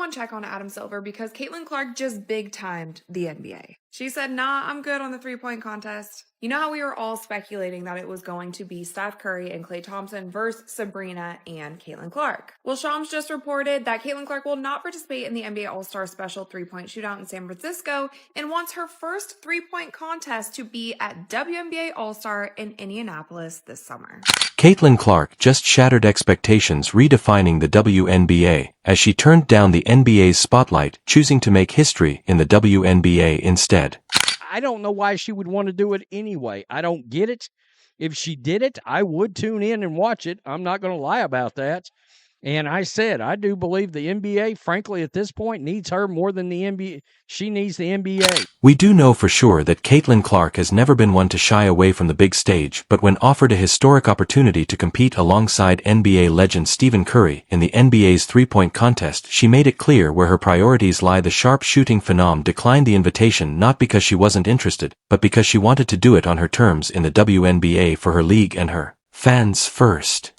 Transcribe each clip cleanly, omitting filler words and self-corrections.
one check on Adam Silver because Caitlin Clark just big-timed the NBA. She said, nah, I'm good on the three-point contest. You know how we were all speculating that it was going to be Steph Curry and Klay Thompson versus Sabrina and Caitlin Clark? Well, Shams just reported that Caitlin Clark will not participate in the NBA All-Star Special three-point shootout in San Francisco and wants her first three-point contest to be at WNBA All-Star in Indianapolis this summer. Caitlin Clark just shattered expectations, redefining the WNBA, as she turned down the NBA's spotlight, choosing to make history in the WNBA instead. I don't know why she would want to do it anyway. I don't get it. If she did it, I would tune in and watch it. I'm not going to lie about that. And I said, I do believe the NBA, frankly, at this point, needs her more than the NBA. She needs the NBA. We do know for sure that Caitlin Clark has never been one to shy away from the big stage, but when offered a historic opportunity to compete alongside NBA legend Stephen Curry in the NBA's three-point contest, she made it clear where her priorities lie. The sharp-shooting phenom declined the invitation not because she wasn't interested, but because she wanted to do it on her terms in the WNBA for her league and her fans first.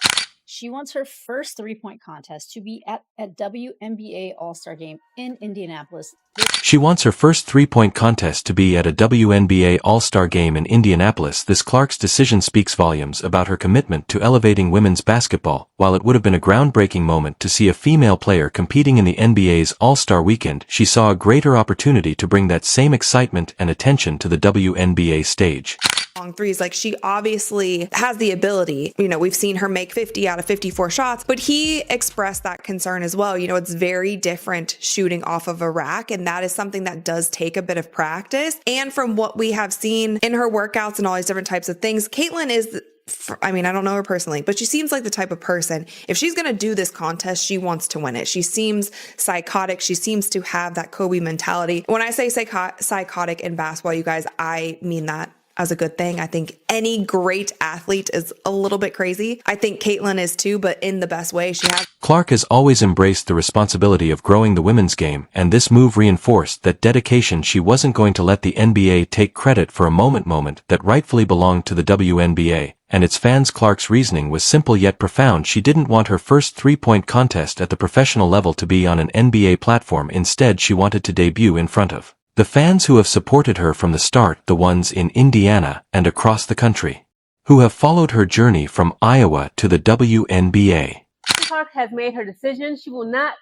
She wants her first three-point contest to be at a WNBA All-Star game in Indianapolis. She wants her first three-point contest to be at a WNBA All-Star game in Indianapolis. This Clark's decision speaks volumes about her commitment to elevating women's basketball. While it would have been a groundbreaking moment to see a female player competing in the NBA's All-Star weekend, she saw a greater opportunity to bring that same excitement and attention to the WNBA stage. Long threes, like she obviously has the ability. You know, we've seen her make 50 out of 54 shots, but he expressed that concern as well. You know, it's very different shooting off of a rack, and that is something that does take a bit of practice. And from what we have seen in her workouts and all these different types of things, Caitlin is, I mean, I don't know her personally, but she seems like the type of person, if she's going to do this contest, she wants to win it. She seems psychotic. She seems to have that Kobe mentality. When I say psychotic in basketball, you guys, I mean that as a good thing. I think any great athlete is a little bit crazy. I think Caitlin is too, but in the best way. She has. Clark has always embraced the responsibility of growing the women's game, and this move reinforced that dedication. She wasn't going to let the NBA take credit for a moment that rightfully belonged to the WNBA and its fans. Clark's reasoning was simple yet profound. She didn't want her first three-point contest at the professional level to be on an NBA platform. Instead, she wanted to debut in front of the fans who have supported her from the start, the ones in Indiana and across the country, who have followed her journey from Iowa to the WNBA. Clark has made her decision. She will not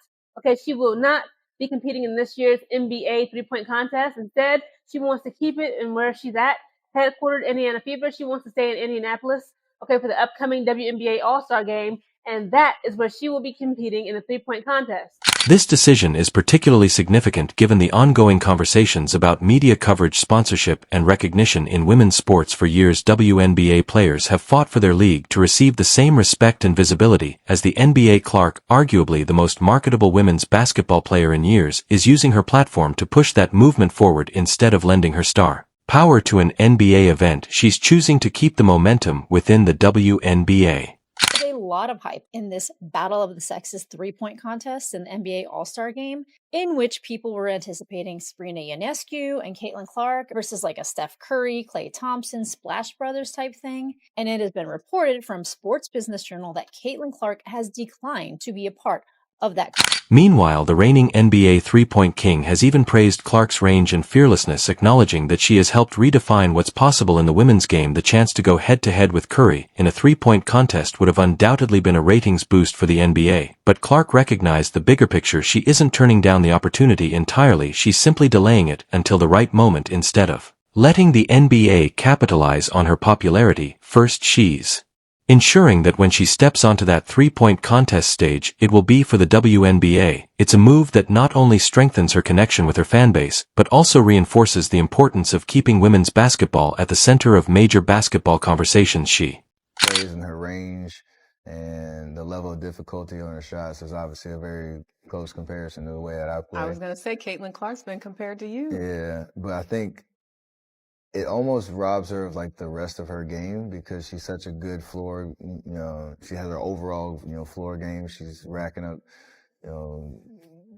be competing in this year's NBA three-point contest. Instead, she wants to keep it in where she's at, headquartered Indiana Fever. She wants to stay in Indianapolis, for the upcoming WNBA All-Star game, and that is where she will be competing in the three-point contest. This decision is particularly significant given the ongoing conversations about media coverage, sponsorship, and recognition in women's sports. For years, WNBA players have fought for their league to receive the same respect and visibility as the NBA. Clark, arguably the most marketable women's basketball player in years, is using her platform to push that movement forward instead of lending her star power to an NBA event. She's choosing to keep the momentum within the WNBA. There's a lot of hype in this Battle of the Sexes three-point contest in the NBA All-Star game, in which people were anticipating Sabrina Ionescu and Caitlin Clark versus like a Steph Curry, Klay Thompson, Splash Brothers type thing. And it has been reported from Sports Business Journal that Caitlin Clark has declined to be a part of that. Meanwhile, the reigning NBA three-point king has even praised Clark's range and fearlessness, acknowledging that she has helped redefine what's possible in the women's game. The chance to go head-to-head with Curry in a three-point contest would have undoubtedly been a ratings boost for the NBA, but Clark recognized the bigger picture. She isn't turning down the opportunity entirely, she's simply delaying it until the right moment instead of letting the NBA capitalize on her popularity. First, she's ensuring that when she steps onto that three-point contest stage, it will be for the WNBA. It's a move that not only strengthens her connection with her fanbase, but also reinforces the importance of keeping women's basketball at the center of major basketball conversations. She plays in her range, and the level of difficulty on her shots is obviously a very close comparison to the way that I play. I was going to say, Caitlin Clark's been compared to you. Yeah, but I think it almost robs her of like the rest of her game because she's such a good floor, she has her overall, floor game. She's racking up,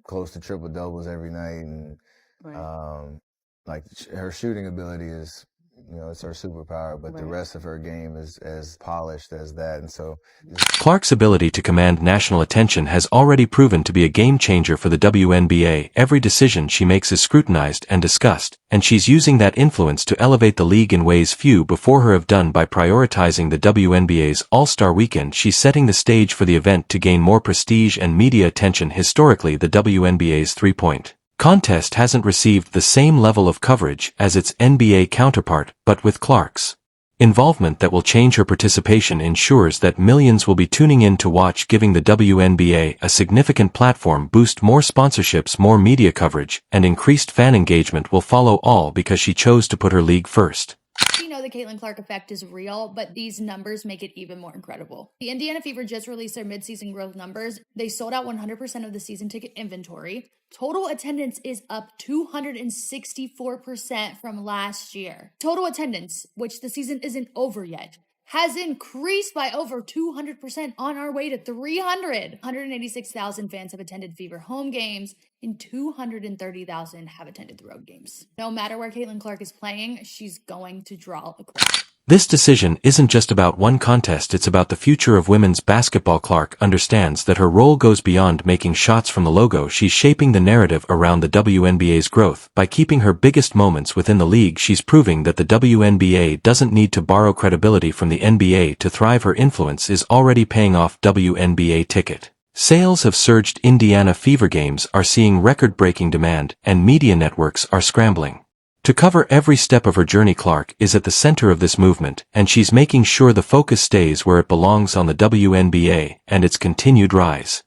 close to triple doubles every night. And, right. Like her shooting ability is it's her superpower, but the rest of her game is as polished as that. And so Clark's ability to command national attention has already proven to be a game changer for the WNBA. Every decision she makes is scrutinized and discussed, and she's using that influence to elevate the league in ways few before her have done. By prioritizing the WNBA's All-Star Weekend, she's setting the stage for the event to gain more prestige and media attention. Historically, the WNBA's three-point contest hasn't received the same level of coverage as its NBA counterpart, but with Clark's involvement that will change, her participation ensures that millions will be tuning in to watch, giving the WNBA a significant platform boost. More sponsorships, more media coverage, and increased fan engagement will follow, all because she chose to put her league first. We know the Caitlin Clark effect is real, but these numbers make it even more incredible. The Indiana Fever just released their midseason growth numbers. They sold out 100% of the season ticket inventory. Total attendance is up 264% from last year. Total attendance, which the season isn't over yet, has increased by over 200%, on our way to 300. 186,000 fans have attended Fever home games, and 230,000 have attended the road games. No matter where Caitlin Clark is playing, she's going to draw a crowd. This decision isn't just about one contest, it's about the future of women's basketball. Clark understands that her role goes beyond making shots from the logo. She's shaping the narrative around the WNBA's growth. By keeping her biggest moments within the league, she's proving that the WNBA doesn't need to borrow credibility from the NBA to thrive. Her influence is already paying off. WNBA ticket sales have surged. Indiana Fever games are seeing record-breaking demand, and media networks are scrambling to cover every step of her journey. Clark is at the center of this movement, and she's making sure the focus stays where it belongs, on the WNBA and its continued rise.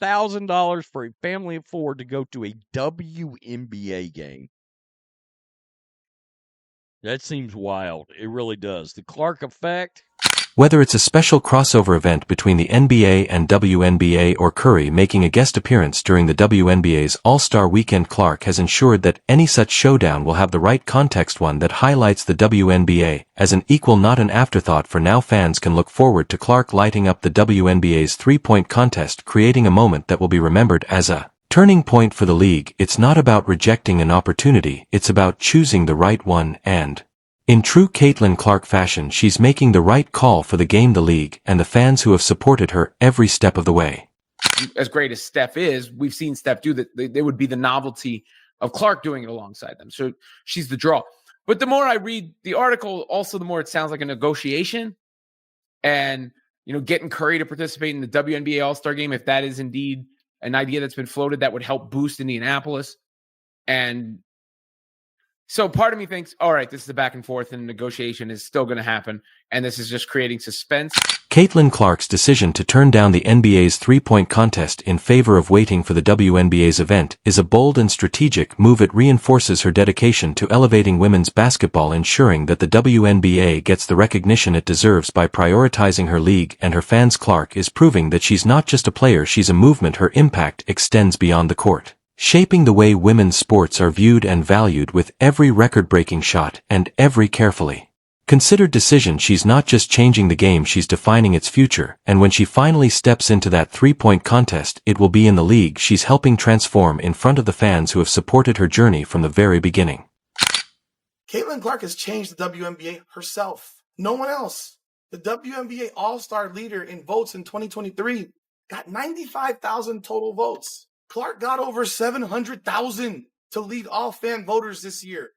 $1,000 for a family of four to go to a WNBA game. That seems wild. It really does. The Clark effect. Whether it's a special crossover event between the NBA and WNBA, or Curry making a guest appearance during the WNBA's All-Star Weekend, Clark has ensured that any such showdown will have the right context, one that highlights the WNBA as an equal, not an afterthought. For now, fans can look forward to Clark lighting up the WNBA's three-point contest, creating a moment that will be remembered as a turning point for the league. It's not about rejecting an opportunity, it's about choosing the right one, and in true Caitlin Clark fashion, she's making the right call for the game, the league, and the fans who have supported her every step of the way. As great as Steph is, we've seen Steph do that. There would be the novelty of Clark doing it alongside them. So she's the draw. But the more I read the article, also the more it sounds like a negotiation, and getting Curry to participate in the WNBA All-Star game, if that is indeed an idea that's been floated, that would help boost Indianapolis. And so part of me thinks, all right, this is a back and forth, and negotiation is still going to happen, and this is just creating suspense. Caitlin Clark's decision to turn down the NBA's three-point contest in favor of waiting for the WNBA's event is a bold and strategic move. It reinforces her dedication to elevating women's basketball, ensuring that the WNBA gets the recognition it deserves. By prioritizing her league and her fans, Clark is proving that she's not just a player, she's a movement. Her impact extends beyond the court, shaping the way women's sports are viewed and valued. With every record-breaking shot and every carefully considered decision, she's not just changing the game, she's defining its future. And when she finally steps into that three-point contest, it will be in the league she's helping transform, in front of the fans who have supported her journey from the very beginning. Caitlin Clark has changed the WNBA herself. No one else. The WNBA All-Star leader in votes in 2023 got 95,000 total votes. Clark got over 700,000 to lead all fan voters this year.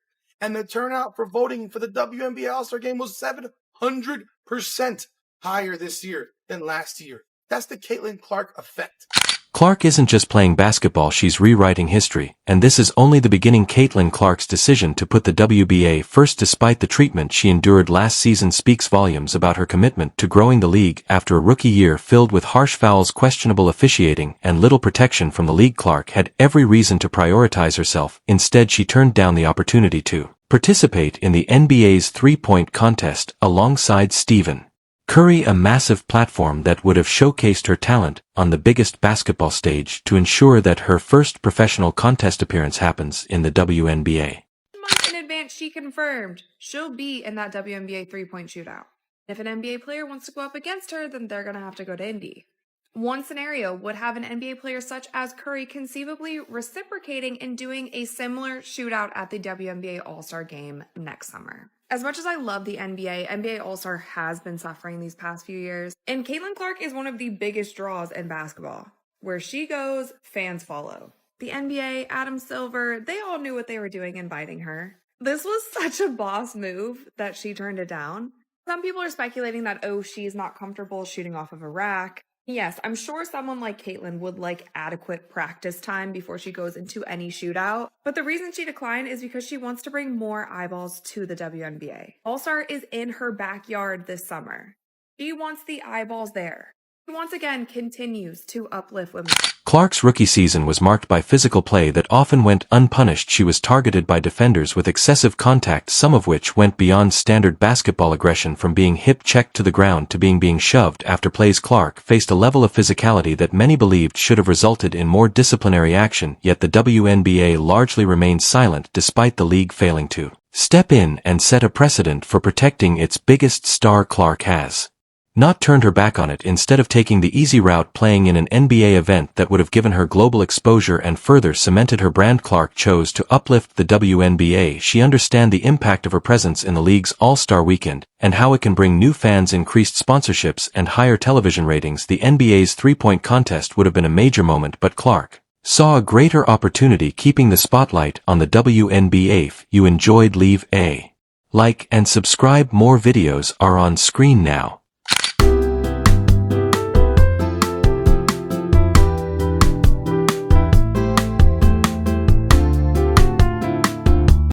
And the turnout for voting for the WNBA All-Star Game was 700% higher this year than last year. That's the Caitlin Clark effect. Clark isn't just playing basketball, she's rewriting history, and this is only the beginning. Caitlin Clark's decision to put the WNBA first despite the treatment she endured last season speaks volumes about her commitment to growing the league. After a rookie year filled with harsh fouls, questionable officiating, and little protection from the league, Clark had every reason to prioritize herself. Instead, she turned down the opportunity to participate in the NBA's three-point contest alongside Stephen Curry, a massive platform that would have showcased her talent on the biggest basketball stage, to ensure that her first professional contest appearance happens in the WNBA. Months in advance, she confirmed she'll be in that WNBA three-point shootout. If an NBA player wants to go up against her, then they're going to have to go to Indy. One scenario would have an NBA player such as Curry conceivably reciprocating and doing a similar shootout at the WNBA All-Star Game next summer. As much as I love the NBA All-Star has been suffering these past few years, and Caitlin Clark is one of the biggest draws in basketball. Where she goes, fans follow. The NBA, Adam Silver, they all knew what they were doing inviting her. This was such a boss move that she turned it down. Some people are speculating that, she's not comfortable shooting off of a rack. Yes, I'm sure someone like Caitlin would like adequate practice time before she goes into any shootout. But the reason she declined is because she wants to bring more eyeballs to the WNBA. All-Star is in her backyard this summer. She wants the eyeballs there. She once again continues to uplift women. Clark's rookie season was marked by physical play that often went unpunished. She was targeted by defenders with excessive contact, some of which went beyond standard basketball aggression, from being hip-checked to the ground to being shoved after plays. Clark faced a level of physicality that many believed should have resulted in more disciplinary action, yet the WNBA largely remained silent despite the league failing to step in and set a precedent for protecting its biggest star. Clark has not turned her back on it, instead of taking the easy route, playing in an NBA event that would have given her global exposure and further cemented her brand. Clark chose to uplift the WNBA. She understands the impact of her presence in the league's All-Star Weekend, and how it can bring new fans, increased sponsorships, and higher television ratings. The NBA's three-point contest would have been a major moment, but Clark saw a greater opportunity, keeping the spotlight on the WNBA. If you enjoyed, leave a like and subscribe. More videos are on screen now.